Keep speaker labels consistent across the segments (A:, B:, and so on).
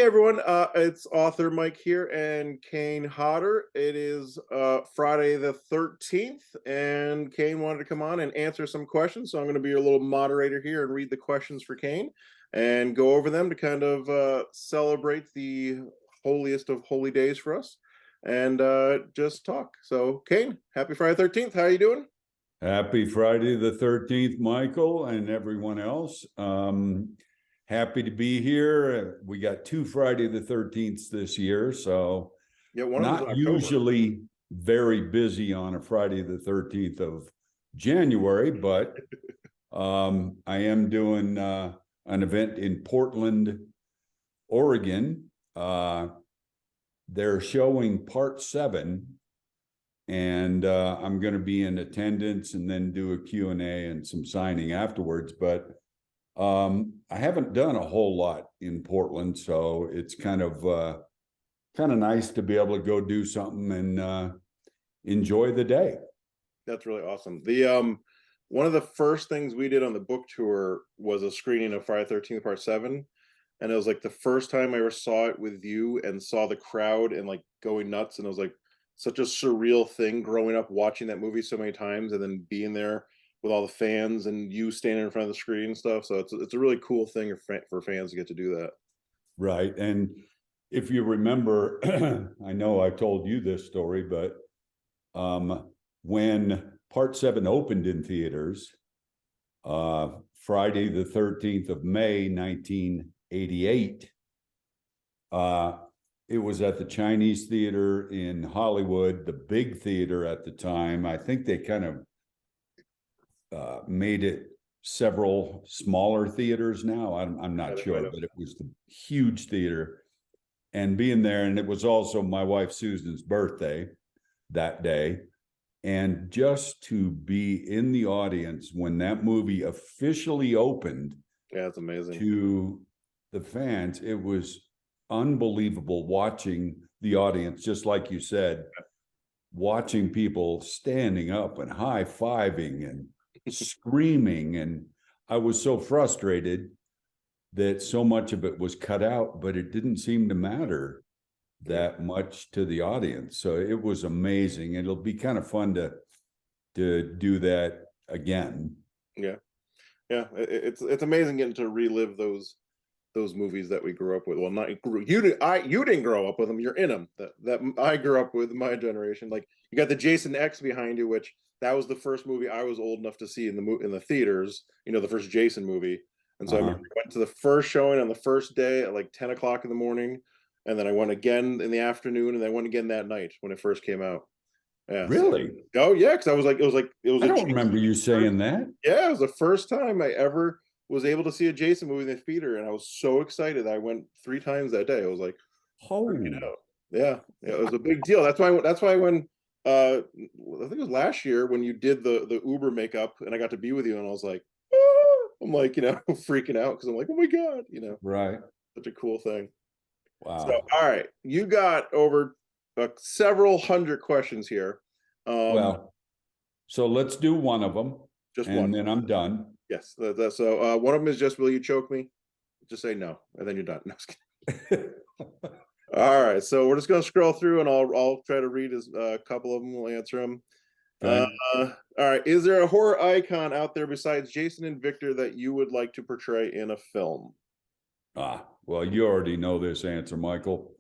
A: everyone, it's author Mike here and Kane Hodder. It is Friday the 13th, and Kane wanted to come on and answer some questions. So I'm going to be your little moderator here and read the questions for Kane and go over them to kind of celebrate the holiest of holy days for us and just talk. So, Kane, happy Friday 13th. How are you doing?
B: Happy Friday the 13th, Michael, and everyone else. Happy to be here. We got two Friday the 13th this year, so
A: Yeah, one of
B: not
A: them's in October.
B: usually very busy on a Friday the 13th of January, but I am doing an event in Portland, Oregon. They're showing part 7, and I'm going to be in attendance and then do a Q&A and some signing afterwards. But I haven't done a whole lot in Portland, so it's kind of nice to be able to go do something and enjoy the day. That's
A: really awesome. The one of the first things we did on the book tour was a screening of Friday 13th Part 7. And it was like the first time I ever saw it with you and saw the crowd and like going nuts. And it was like such a surreal thing growing up watching that movie so many times and then being there with all the fans and you standing in front of the screen and stuff. So it's a really cool thing for fans to get to do that.
B: Right. And if you remember, I know I told you this story, but when Part 7 opened in theaters, Friday the 13th of May, 1988, it was at the Chinese Theater in Hollywood, the big theater at the time. I think they kind of made it several smaller theaters now. I'm not sure, but it was the huge theater. And being there, and it was also my wife Susan's birthday that day. And just to be in the audience when that movie officially opened,
A: yeah, it's amazing,
B: to the fans, it was unbelievable watching the audience, just like you said, watching people standing up and high-fiving and screaming. And I was so frustrated that so much of it was cut out, but it didn't seem to matter that much to the audience. So it was amazing. It'll be kind of fun to do that again.
A: Yeah. It's amazing getting to relive those movies that we grew up with. Well, not you didn't grow up with them. You're in them. That I grew up with, my generation. Like, you got the Jason X behind you, which that was the first movie I was old enough to see in the theaters. You know, the first Jason movie. And so I remember I went to the first showing on the first day at like 10 o'clock in the morning, and then I went again in the afternoon, and I went again that night when it first came out. Yeah.
B: Really?
A: So, oh yeah, because it was.
B: I don't remember you saying that.
A: Yeah, it was the first time I ever was able to see a Jason movie in the theater, and I was so excited. I went 3 times that day. I was like,
B: oh,
A: yeah, it was a big deal. That's why when I think it was last year when you did the Uber makeup, and I got to be with you, and I was like, ah! I'm like, freaking out because I'm like, oh my god,
B: right,
A: such a cool thing.
B: Wow.
A: So, all right, you got over several hundred questions here.
B: Well, so let's do one of them,
A: just
B: and
A: one,
B: then I'm done.
A: Yes. So one of them is just, will you choke me? Just say no, and then you're done. No, just kidding. All right, so we're just gonna scroll through, and I'll try to read a couple of them. We'll answer them. Okay. All right. Is there a horror icon out there besides Jason and Victor that you would like to portray in a film?
B: Well, you already know this answer, Michael.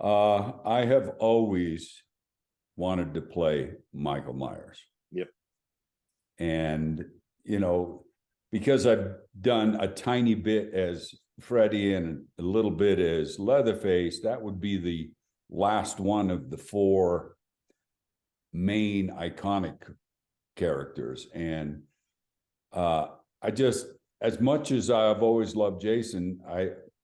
B: I have always wanted to play Michael Myers.
A: Yep.
B: And, because I've done a tiny bit as Freddy and a little bit as Leatherface, that would be the last one of the 4 main iconic characters. And I just, as much as I've always loved Jason,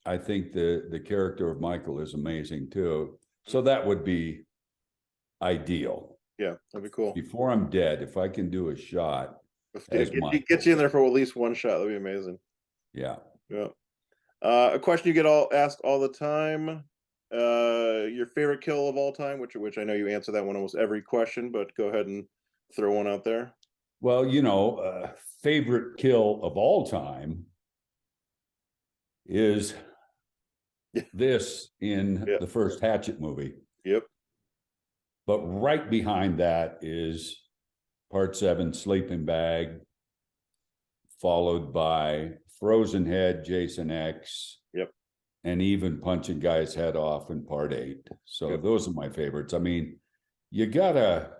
B: I think the character of Michael is amazing too. So that would be ideal.
A: Yeah, that'd be cool.
B: Before I'm dead, if I can do a shot.
A: Get you in there for at least one shot. That'd be amazing.
B: Yeah.
A: A question you get asked all the time. Your favorite kill of all time, which I know you answer that one almost every question, but go ahead and throw one out there.
B: Well, favorite kill of all time is this in
A: Yeah.
B: the first Hatchet movie.
A: Yep.
B: But right behind that is Part 7, Sleeping Bag, followed by Frozen Head, Jason X.
A: Yep.
B: And even punching guy's head off in Part 8. So
A: Yep.
B: those are my favorites. I mean, you gotta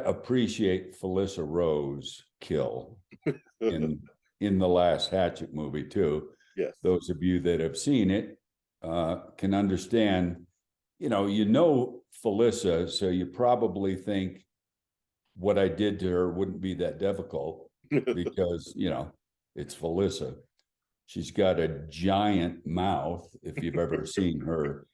B: appreciate Felissa Rose kill in the last Hatchet movie too.
A: Yes.
B: Those of you that have seen it can understand. You know Felissa, so you probably think what I did to her wouldn't be that difficult because it's Felissa. She's got a giant mouth. If you've ever seen her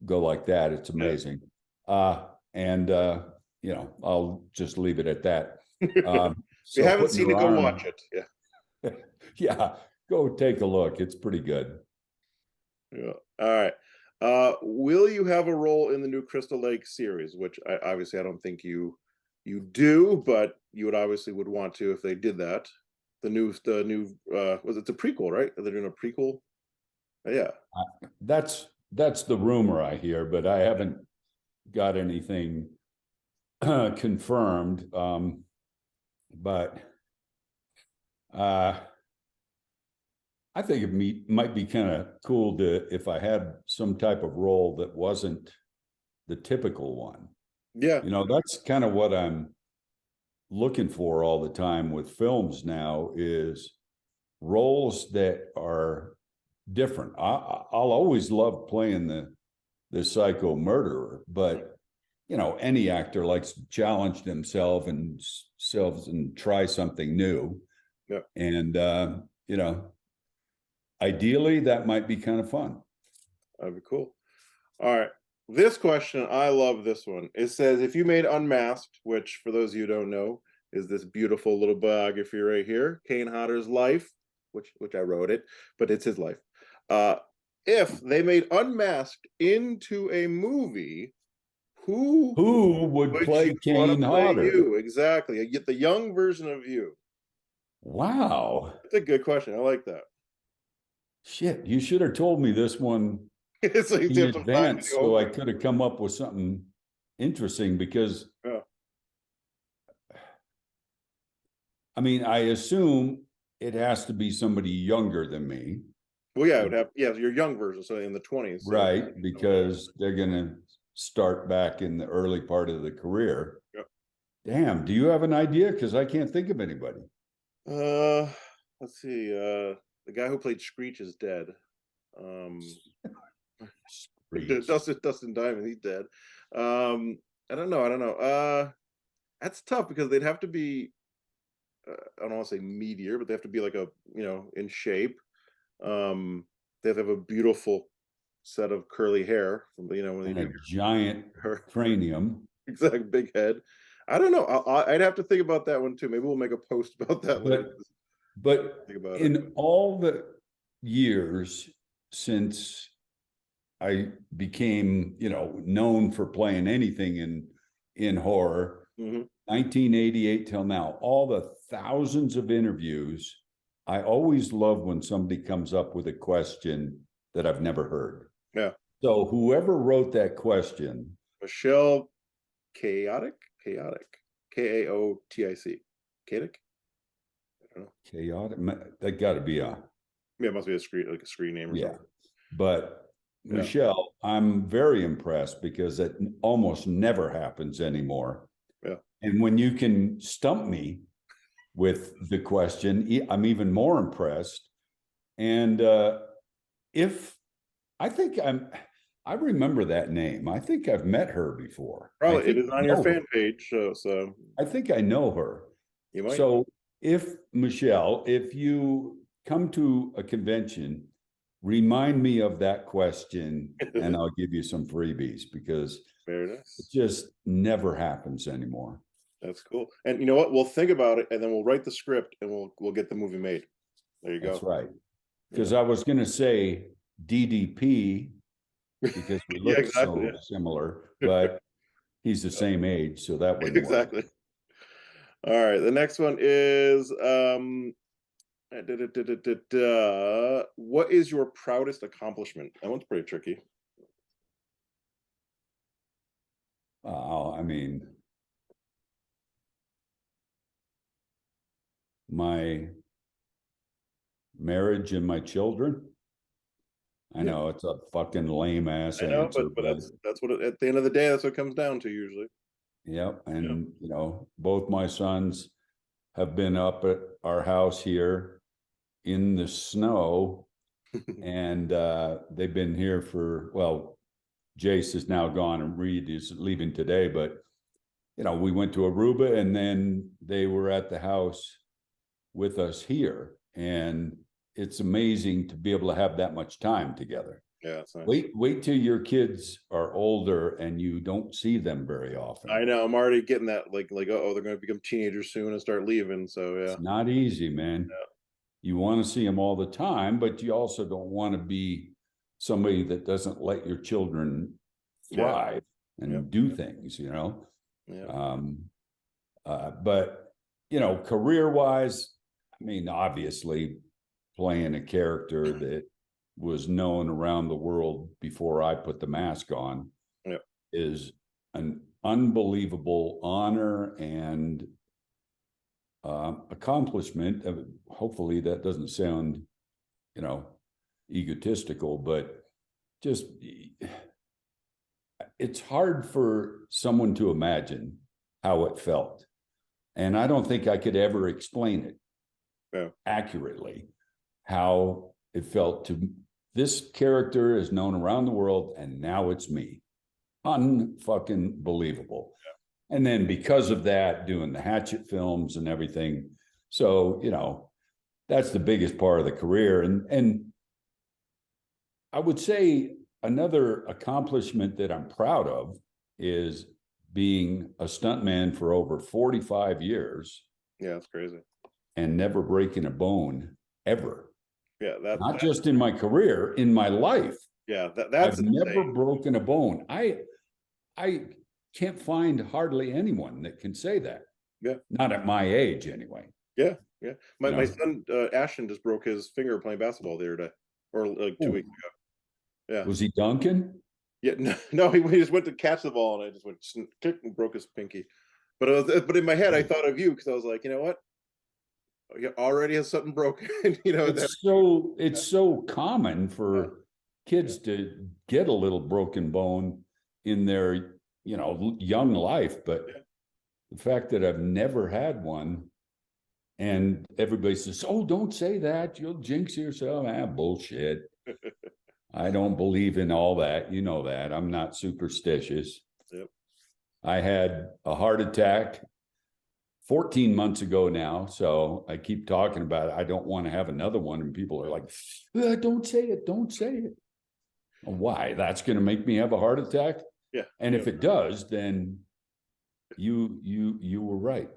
B: go like that, it's amazing. And I'll just leave it at that.
A: If you haven't seen it, go watch it. Yeah.
B: Yeah, go take a look. It's pretty good.
A: Yeah. All right. Will you have a role in the new Crystal Lake series? Which I don't think you do, but you would obviously want to if they did that. The new was it a prequel, right? Are they doing a prequel? Yeah.
B: That's the rumor I hear, but I haven't got anything confirmed. But I think it might be kind of cool if I had some type of role that wasn't the typical one.
A: Yeah.
B: That's kind of what I'm looking for all the time with films now, is roles that are different. I'll always love playing the psycho murderer, but any actor likes to challenge themselves and try something new.
A: Yeah.
B: And ideally that might be kind of fun.
A: That'd be cool. All right. This question, I love this one. It says, if you made Unmasked, which for those of you who don't know, is this beautiful little biography right here, Kane Hodder's life, which I wrote it, but it's his life. If they made Unmasked into a movie, who
B: would play Kane Hodder?
A: You exactly. You get the young version of you.
B: Wow,
A: that's a good question. I like that.
B: Shit, you should have told me this one
A: it's like
B: in advance, so I could have come up with something interesting. Because I mean, I assume it has to be somebody younger than me.
A: Well, yeah, it would have. Yeah, your young version, so in the 20s, so.
B: Right? Because they're gonna start back in the early part of the career.
A: Yep.
B: Damn, do you have an idea? Because I can't think of anybody.
A: Let's see. The guy who played Screech is dead. Dustin Diamond, he's dead. I don't know. That's tough because they'd have to be. I don't want to say meteor, but they have to be like in shape. They have to have a beautiful set of curly hair from when they
B: a giant cranium.
A: Exactly, big head. I don't know. I'd have to think about that one too. Maybe we'll make a post about that later.
B: But in all the years since I became, known for playing anything in horror, 1988 till now, all the thousands of interviews, I always love when somebody comes up with a question that I've never heard.
A: Yeah.
B: So whoever wrote that question,
A: Michelle Chaotic, K-A-O-T-I-C, Chaotic. I don't know.
B: Chaotic. That got to be
A: it must be a screen name or something.
B: But Michelle, I'm very impressed because it almost never happens anymore. Yeah. And when you can stump me with the question, I'm even more impressed. And I remember that name. I think I've met her before.
A: Probably it is on your fan page, so
B: I think I know her.
A: You might.
B: So Michelle, if you come to a convention, remind me of that question and I'll give you some freebies, because
A: very nice.
B: It just never happens anymore.
A: That's cool. And you know what? We'll think about it and then we'll write the script and we'll get the movie made. There you go.
B: That's right. Because I was going to say DDP because we look so similar, but he's the same age, so that wouldn't
A: work. All right. The next one is What is your proudest accomplishment? That one's pretty tricky.
B: I mean, my marriage and my children. I know it's a fucking lame ass
A: I know,
B: answer,
A: but that's what at the end of the day, that's what it comes down to usually.
B: yep. And you know, both my sons have been up at our house here in the snow, and they've been here for, well, Jace is now gone and Reed is leaving today, but you know, we went to Aruba and then they were at the house with us here, and it's amazing to be able to have that much time together.
A: Yeah, it's nice.
B: Wait till your kids are older and you don't see them very often.
A: I know. I'm already getting that. Like, oh, they're going to become teenagers soon and start leaving. So yeah,
B: it's not easy, man.
A: Yeah.
B: You want to see them all the time, but you also don't want to be somebody that doesn't let your children thrive and do things, you know.
A: Yeah.
B: But you know, career-wise, I mean, obviously playing a character that was known around the world before I put the mask on is an unbelievable honor and accomplishment. Hopefully that doesn't sound, you know, egotistical, but just it's hard for someone to imagine how it felt. And I don't think I could ever explain it accurately, how it felt to this character is known around the world and now it's me. Unfucking believable. Yeah. And then because of that, doing the Hatchet films and everything. So, you know, that's the biggest part of the career. And I would say another accomplishment that I'm proud of is being a stuntman for over 45 years.
A: Yeah, that's crazy.
B: And never breaking a bone ever.
A: Yeah,
B: not just in my career, in my life.
A: Yeah, that's
B: I've never broken a bone. I can't find hardly anyone that can say that.
A: Yeah.
B: Not at my age, anyway.
A: Yeah, yeah. My son Ashton just broke his finger playing basketball the other day, or like 2 weeks ago. Yeah.
B: Was he dunking?
A: Yeah, no, he just went to catch the ball and I just went kick and broke his pinky. But in my head, I thought of you because I was like, you know what? You already has something broken. You know,
B: it's so common for kids to get a little broken bone in their, you know, young life, but the fact that I've never had one, and everybody says, "Oh, don't say that, you'll jinx yourself." Bullshit. I don't believe in all that. You know that. I'm not superstitious.
A: Yep.
B: I had a heart attack 14 months ago now, so I keep talking about it. I don't want to have another one, and people are like, "Don't say it, don't say it." Why? That's going to make me have a heart attack?
A: Yeah.
B: And if it does, then you were right.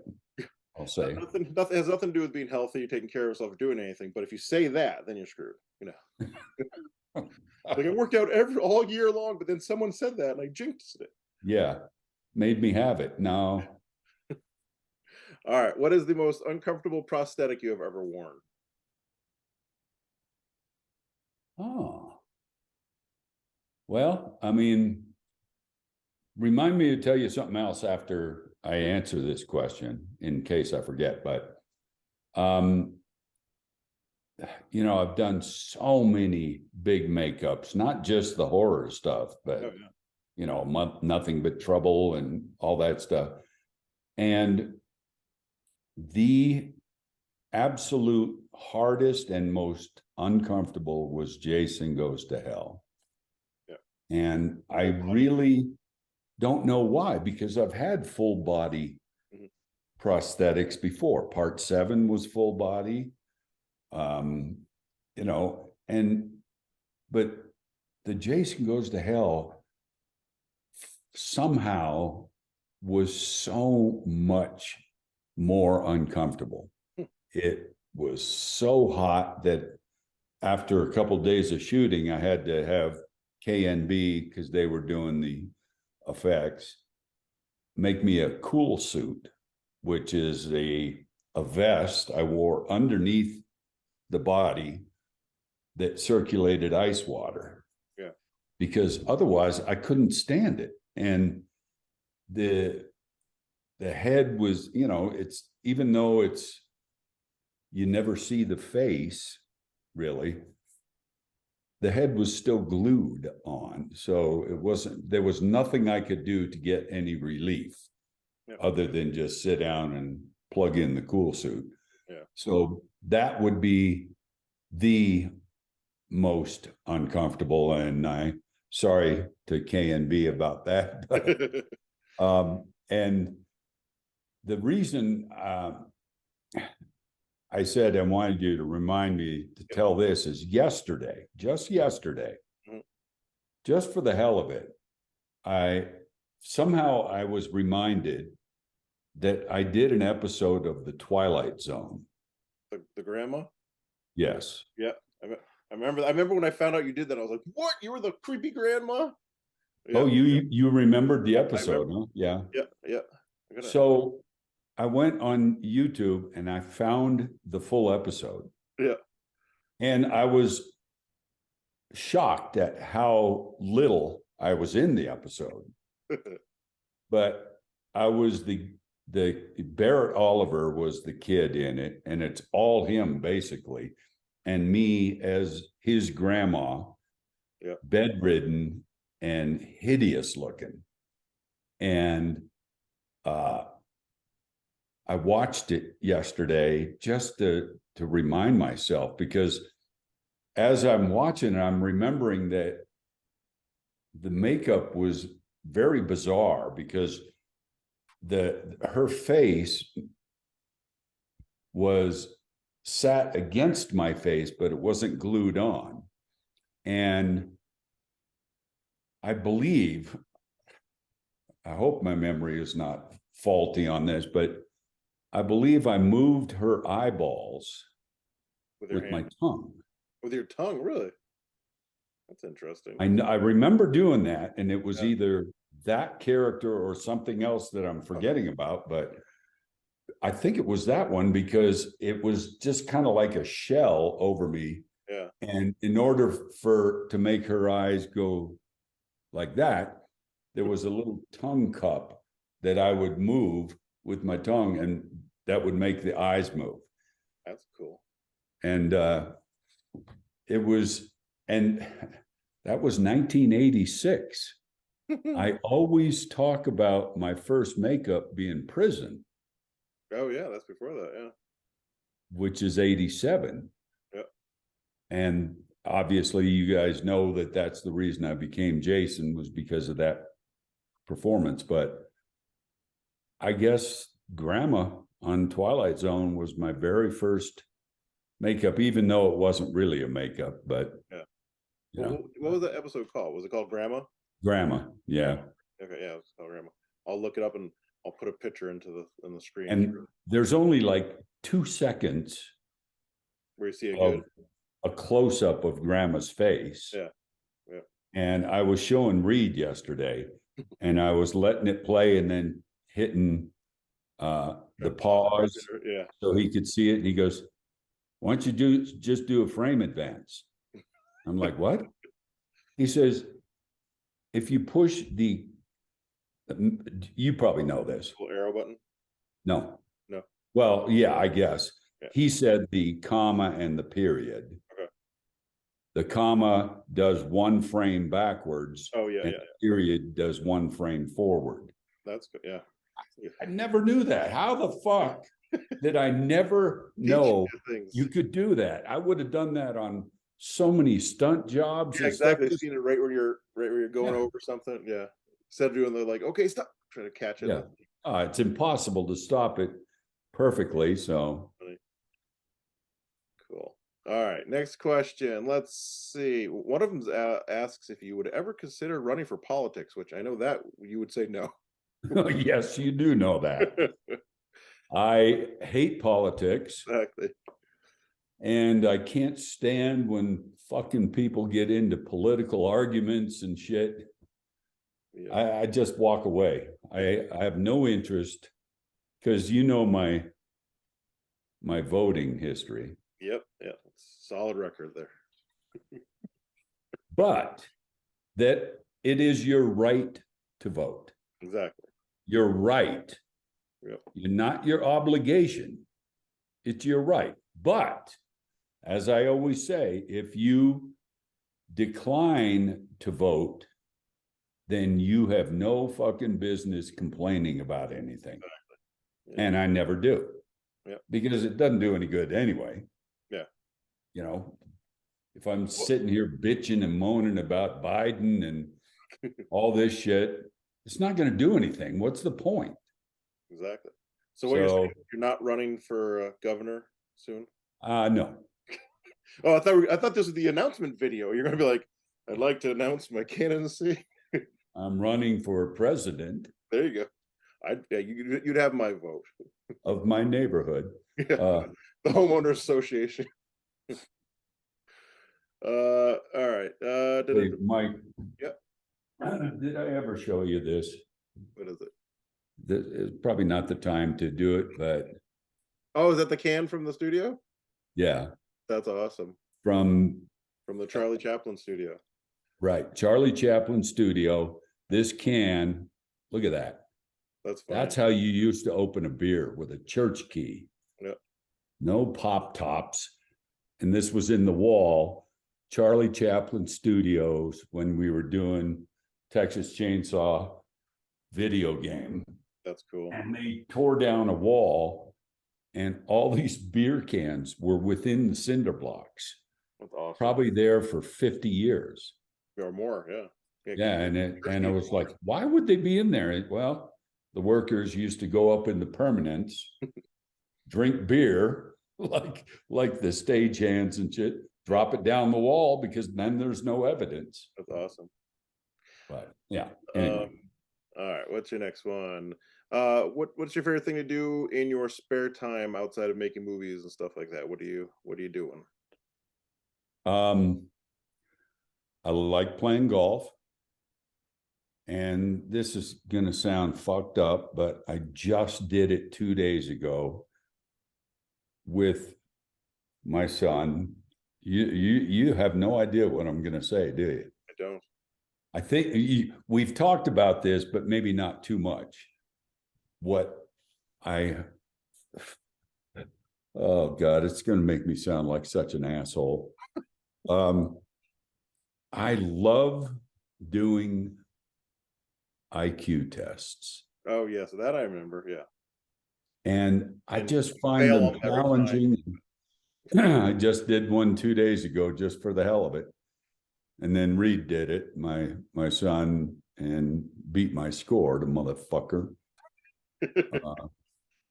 B: I'll say
A: nothing has nothing to do with being healthy, taking care of yourself, or doing anything. But if you say that, then you're screwed. You know, like it worked out all year long, but then someone said that, and I jinxed it.
B: Yeah, made me have it. No.
A: All right. What is the most uncomfortable prosthetic you have ever worn?
B: Oh. Well, I mean, remind me to tell you something else after I answer this question in case I forget. But, you know, I've done so many big makeups, not just the horror stuff, but, you know, Nothing But Trouble and all that stuff. And the absolute hardest and most uncomfortable was Jason Goes to Hell.
A: Yeah.
B: And I really don't know why, because I've had full body prosthetics before. Part 7 was full body, you know, but the Jason Goes to Hell somehow was so much more uncomfortable. It was so hot that after a couple of days of shooting, I had to have KNB, because they were doing the effects, make me a cool suit, which is a vest I wore underneath the body that circulated ice water.
A: Yeah.
B: Because otherwise I couldn't stand it. And the head was, you know, it's, even though it's, you never see the face really, the head was still glued on. So it wasn't, there was nothing I could do to get any relief other than just sit down and plug in the cool suit.
A: Yeah.
B: So that would be the most uncomfortable. And I, sorry to K and B about that. But, and the reason I said I wanted you to remind me to tell this is yesterday, just yesterday, just for the hell of it, I was reminded that I did an episode of The Twilight Zone.
A: The grandma?
B: Yes.
A: Yeah. I remember when I found out you did that, I was like, what? You were the creepy grandma? Yeah.
B: Oh, you remembered the episode, huh? Yeah.
A: Yeah.
B: So I went on YouTube and I found the full episode.
A: Yeah.
B: And I was shocked at how little I was in the episode. But I was the Barrett Oliver was the kid in it, and it's all him basically, and me as his grandma, bedridden and hideous looking. And I watched it yesterday just to remind myself, because as I'm watching, I'm remembering that the makeup was very bizarre, because her face was sat against my face, but it wasn't glued on. And I believe, I hope my memory is not faulty on this, but I believe I moved her eyeballs with my tongue.
A: With your tongue, really? That's interesting.
B: I remember doing that, and it was either that character or something else that I'm forgetting about, but I think it was that one, because it was just kind of like a shell over me.
A: Yeah. And
B: in order to make her eyes go like that, there was a little tongue cup that I would move with my tongue, and that would make the eyes move.
A: That's cool.
B: And it was, and that was 1986. I always talk about my first makeup being prison.
A: Oh yeah, that's before that, yeah.
B: Which is 87.
A: Yeah.
B: And obviously you guys know that that's the reason I became Jason, was because of that performance. But I guess Grandma on Twilight Zone was my very first makeup, even though it wasn't really a makeup. But
A: what was that episode called? Was it called Grandma?
B: Grandma, yeah.
A: Okay, yeah, it's called Grandma. I'll look it up and I'll put a picture in the screen.
B: And there's only like 2 seconds
A: where you see
B: a close-up of Grandma's face.
A: Yeah.
B: And I was showing Reed yesterday, and I was letting it play and then hitting the pause so he could see it. And he goes, "Why don't you just do a frame advance?" I'm like, "What?" He says, if you push you probably know this.
A: Little arrow button?
B: No.
A: No.
B: Well, yeah, I guess.
A: Yeah.
B: He said the comma and the period.
A: Okay.
B: The comma does 1 frame backwards.
A: Oh, yeah,
B: and the period does 1 frame forward.
A: That's good, yeah.
B: I never knew that. How the fuck did I never know you could do that? I would have done that on so many stunt jobs.
A: Yeah, exactly. Seen it right where you're going over something. Yeah. Instead of doing the like, okay, stop, trying to catch it.
B: Yeah. It's impossible to stop it perfectly. So
A: cool. All right. Next question. Let's see. One of them asks if you would ever consider running for politics, which I know that you would say no.
B: Yes, you do know that. I hate politics.
A: Exactly.
B: And I can't stand when fucking people get into political arguments and shit. Yeah. I just walk away. I have no interest, because you know my voting history.
A: Yep. Yeah. Solid record there.
B: But that it is your right to vote.
A: Exactly.
B: Your right.
A: Yep.
B: Not your obligation. It's your right. But as I always say, if you decline to vote, then you have no fucking business complaining about anything.
A: Exactly. Yeah.
B: And I never do.
A: Yep.
B: Because it doesn't do any good anyway.
A: Yeah.
B: You know, if I'm sitting here bitching and moaning about Biden and all this shit, it's not going to do anything. What's the point?
A: Exactly. So what you're saying, you're not running for governor soon?
B: No.
A: Oh, I thought this was the announcement video. You're going to be like, I'd like to announce my candidacy.
B: I'm running for president.
A: There you go. You'd have my vote.
B: Of my neighborhood.
A: Yeah. The homeowner association. All right.
B: Hey, Mike.
A: Yep.
B: Did I ever show you this?
A: What is it?
B: This is probably not the time to do it, but
A: oh, is that the can from the studio?
B: Yeah,
A: that's awesome.
B: From
A: the Charlie Chaplin studio.
B: Right, Charlie Chaplin studio. This can, look at that.
A: That's funny.
B: That's how you used to open a beer, with a church key.
A: Yep.
B: No pop tops. And this was in the wall, Charlie Chaplin Studios, when we were doing Texas Chainsaw video game.
A: That's cool.
B: And they tore down a wall, and all these beer cans were within the cinder blocks.
A: That's awesome.
B: Probably there for 50 years.
A: Or more, yeah.
B: Yeah, and it was like, why would they be in there? Well, the workers used to go up in the permanents, drink beer, like the stagehands and shit, drop it down the wall, because then there's no evidence.
A: That's awesome.
B: But yeah. Anyway.
A: All right, what's your next one? What's your favorite thing to do in your spare time outside of making movies and stuff like that? What are you doing?
B: I like playing golf. And this is going to sound fucked up, but I just did it 2 days ago with my son. You have no idea what I'm going to say, do you?
A: I don't.
B: I think we've talked about this, but maybe not too much. Oh God, it's going to make me sound like such an asshole. I love doing IQ tests.
A: Oh yes, that I remember. Yeah.
B: And I just find them challenging. I just did one 2 days ago just for the hell of it. And then Reed did it, my son, and beat my score, the motherfucker.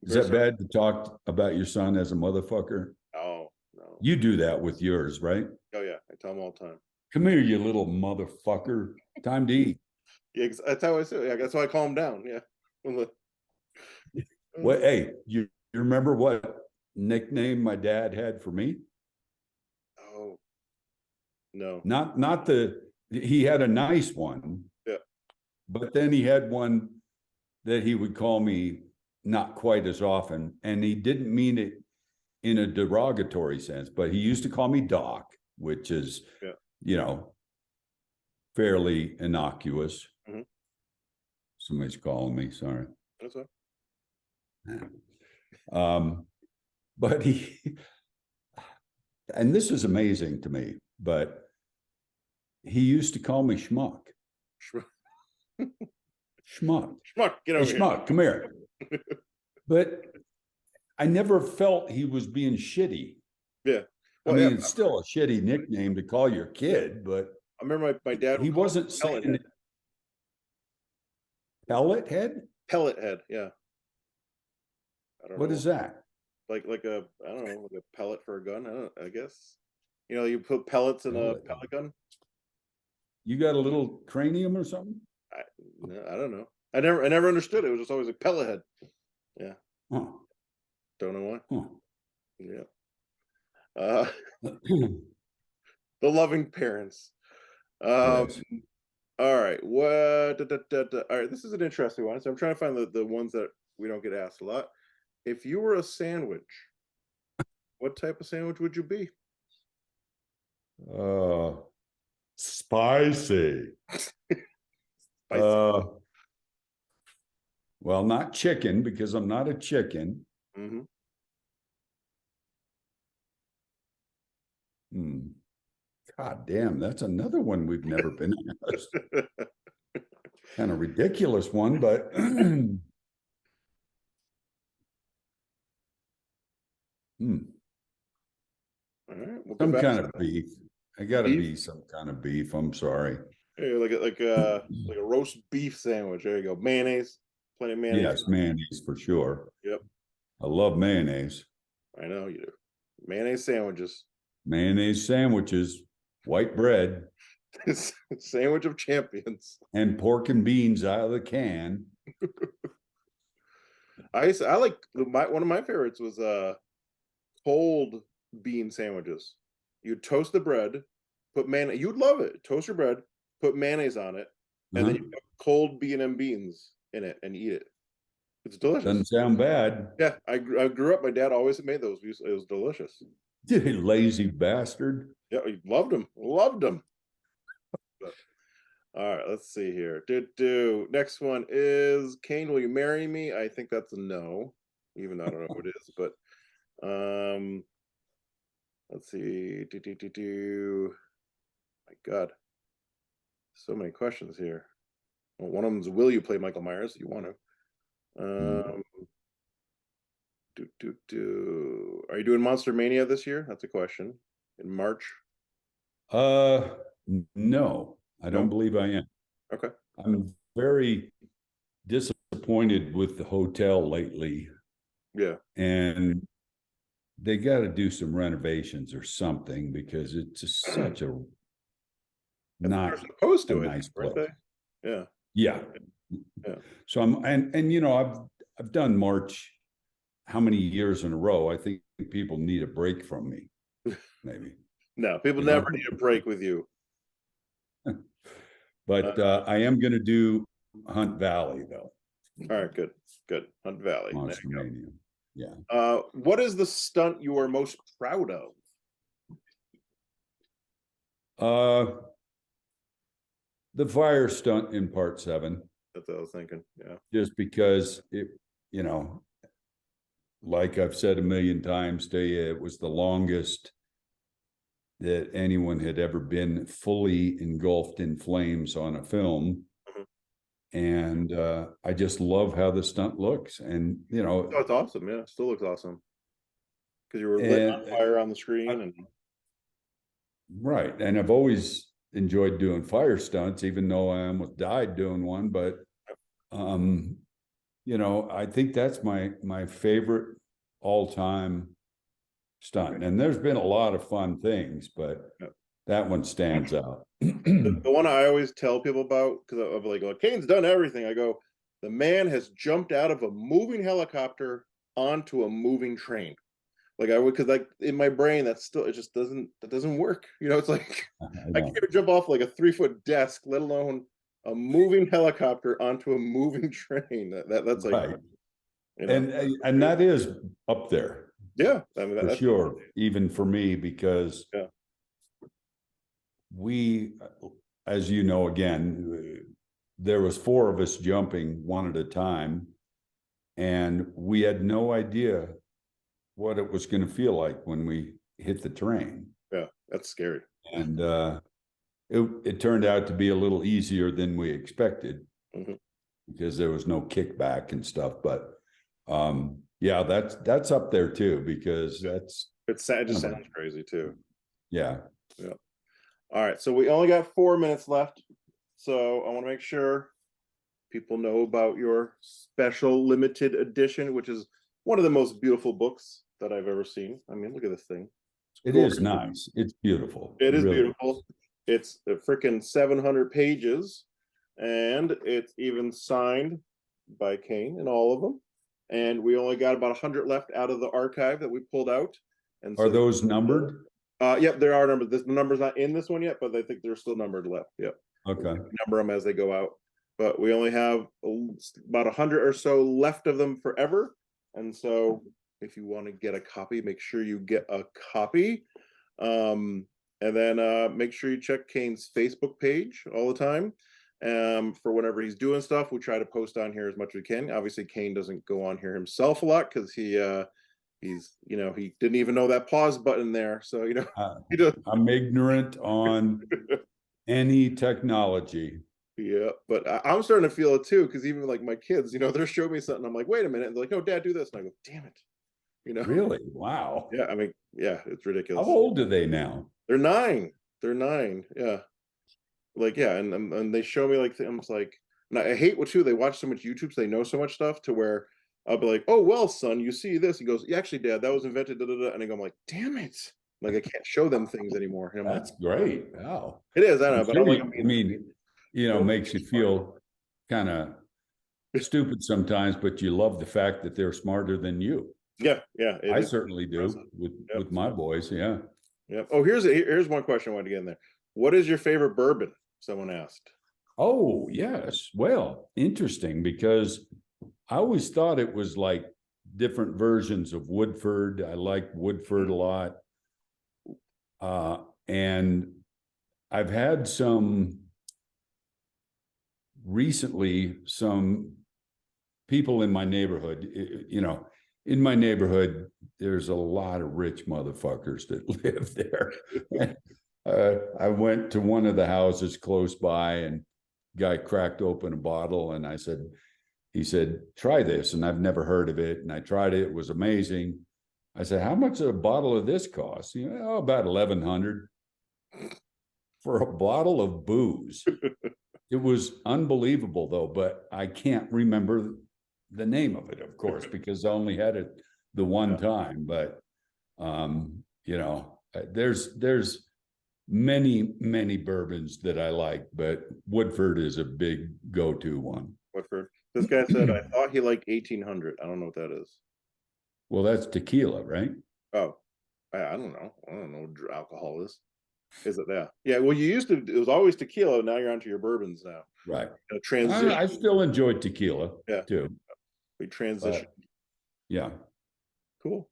B: Is that bad to talk about your son as a motherfucker?
A: Oh, no.
B: You do that with yours, right?
A: Oh yeah, I tell him all the time.
B: Come here, you little motherfucker. Time to eat.
A: Yeah, that's how I say it. Yeah, that's why I calm down. Yeah.
B: Well, hey, you remember what nickname my dad had for me?
A: Oh, no.
B: Not he had a nice one.
A: Yeah.
B: But then he had one that he would call me not quite as often. And he didn't mean it in a derogatory sense, but he used to call me Doc, which is, fairly innocuous. Mm-hmm. Somebody's calling me, sorry.
A: That's right.
B: But and this is amazing to me, but he used to call me Schmuck. Schmuck.
A: Schmuck, get over here.
B: Schmuck, come here. But I never felt he was being shitty.
A: Yeah.
B: Well, I mean, it's still a shitty nickname to call your kid, but
A: I remember my dad.
B: He wasn't saying pellet head.
A: Pellet head, yeah.
B: I don't know. What is that?
A: Like a, I don't know, like a pellet for a gun. I guess. You put pellets in a pellet gun. You
B: got a little cranium or something?
A: I don't know. I never understood it. It was just always like pellet head. Yeah. Huh. Don't know why. Huh. Yeah. The loving parents. Yes. All right. All right. This is an interesting one. So I'm trying to find the ones that we don't get asked a lot. If you were a sandwich, What type of sandwich would you be?
B: Spicy.
A: Spicy.
B: Well, not chicken, because I'm not a chicken.
A: Mm-hmm.
B: God damn, that's another one we've never been asked. Kind of ridiculous one, but
A: All right, we'll get
B: some
A: back
B: kind
A: to
B: of beef. I gotta
A: beef.
B: be some kind of beef. I'm sorry.
A: Hey, like a roast beef sandwich. There you go. Mayonnaise. Plenty of mayonnaise.
B: Yes, mayonnaise for sure.
A: Yep.
B: I love mayonnaise.
A: I know you do. Mayonnaise sandwiches.
B: Mayonnaise sandwiches, white bread,
A: Sandwich of champions.
B: and pork and beans out of the can.
A: I like one of my favorites was cold bean sandwiches. You toast the bread, put mayonnaise. You'd love it. Toast your bread, put mayonnaise on it, and then you put cold beans in it and eat it. It's delicious.
B: Doesn't sound bad.
A: Yeah, I grew up. My dad always made those. It was delicious.
B: Lazy bastard.
A: Yeah, he loved them. Loved them. All right, let's see here. Next one is Kane, will you marry me? I think that's a no, even though I don't know who it is, but let's see. My God, so many questions here. Well, one of them is, will you play Michael Myers? You want to? Are you doing Monster Mania this year? That's a question. In March?
B: No, I don't believe I am.
A: Okay.
B: I'm very disappointed with the hotel lately.
A: Yeah.
B: And they got to do some renovations or something, because it's just such a not
A: supposed to
B: a nice place.
A: Yeah.
B: Yeah. So and you know, I've done March how many years in a row? I think people need a break from me. Maybe.
A: No, people never need a break with you.
B: But I am going to do Hunt Valley, though.
A: All right, good. Hunt Valley.
B: Monster Mania. Yeah.
A: What is the stunt you are most proud of?
B: The fire stunt in Part 7.
A: That's what I was thinking. Yeah.
B: Just because it, you know, like I've said a million times to you, it was the longest that anyone had ever been fully engulfed in flames on a film. And I just love how the stunt looks. And, you know,
A: it's awesome. Yeah, it still looks awesome. Because you were lit on fire on the screen.
B: Right. And I've always enjoyed doing fire stunts, even though I almost died doing one. But, you know, I think that's my favorite all-time stunt. And there's been a lot of fun things, but that one stands out.
A: The one I always tell people about, because I'm like, well, Kane's done everything. I go, the man has jumped out of a moving helicopter onto a moving train. Like I would, because like in my brain, that just doesn't work. You know, it's like I can't jump off like a 3-foot desk, let alone a moving helicopter onto a moving train. That's like,
B: right.
A: You know?
B: And that is up there.
A: Yeah, I mean,
B: for sure. Even for me, because we, as you know, again, there was 4 of us jumping one at a time, and we had no idea what it was going to feel like when we hit the train.
A: Yeah, that's scary.
B: And it turned out to be a little easier than we expected, because there was no kickback and stuff. But yeah, that's up there too, because it just
A: sounds crazy too.
B: Yeah.
A: All right, so we only got 4 minutes left, so I want to make sure people know about your special limited edition, which is one of the most beautiful books that I've ever seen. I mean, look at this thing.
B: It is nice. It's beautiful.
A: It is beautiful. It's a freaking 700 pages, and it's even signed by Kane in all of them. And we only got about 100 left out of the archive that we pulled out. And
B: are those numbered?
A: Yep, there are numbered. The number's not in this one yet, but I think they're still numbered left. Yep.
B: Okay.
A: Number them as they go out. But we only have about 100 or so left of them forever. And so, if you want to get a copy, make sure you get a copy. And then make sure you check Kane's Facebook page all the time. For whenever he's doing stuff, we try to post on here as much as we can. Obviously, Kane doesn't go on here himself a lot because he's he didn't even know that pause button there. So he does.
B: I'm ignorant on any technology.
A: Yeah, but I'm starting to feel it too, because even like my kids, they're showing me something. I'm like, wait a minute. And they're like, no, Dad, do this. And I go, damn it.
B: Really? Wow.
A: Yeah, I mean, yeah, it's ridiculous.
B: How old are they now?
A: They're 9. They're 9. Yeah. Like, yeah, and they show me like things like, and I hate what too, they watch so much YouTube, so they know so much stuff to where I'll be like, oh well, son, you see this? He goes, yeah, actually, Dad, that was invented, da, da, da. And I go, I'm like, damn it. Like I can't show them things anymore. And
B: That's great. Wow.
A: It is, I know, but I'm like,
B: I mean, makes you feel kind of stupid sometimes, but you love the fact that they're smarter than you.
A: Yeah.
B: I certainly do with my boys. Yeah.
A: Yeah. Oh, here's one question I wanted to get in there. What is your favorite bourbon? Someone asked.
B: Oh, yes. Well, interesting, because I always thought it was like different versions of Woodford. I like Woodford a lot. And I've had recently some people in my neighborhood, in my neighborhood, there's a lot of rich motherfuckers that live there. I went to one of the houses close by, and guy cracked open a bottle, and he said, try this. And I've never heard of it. And I tried it. It was amazing. I said, how much does a bottle of this cost? About $1,100 for a bottle of booze. It was unbelievable though, but I can't remember the name of it, of course, because I only had it the one time. But there's many bourbons that I like, but Woodford is a big go-to one.
A: Woodford. This guy said I thought he liked 1800. I don't know what that is.
B: Well, that's tequila, right?
A: Oh, I don't know. I don't know what alcohol is. Is it that? Yeah. Well, it was always tequila. Now you're onto your bourbons now.
B: Right.
A: Transition.
B: I still enjoy tequila too.
A: We transition.
B: Yeah.
A: Cool.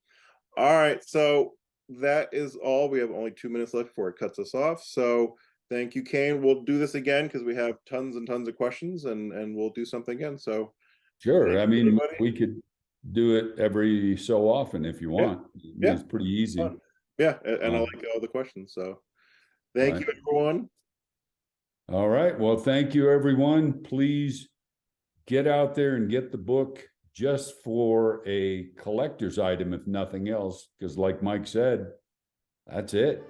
A: All right. So that is all. We have only 2 minutes left before it cuts us off. So thank you, Kane. We'll do this again because we have tons and tons of questions, and we'll do something again. So
B: sure. I mean, we could do it every so often if you want. Yeah. It's pretty easy.
A: Yeah. And I like all the questions. So thank you, everyone.
B: All right. Well, thank you, everyone. Please get out there and get the book just for a collector's item, if nothing else, because like Mike said, that's it.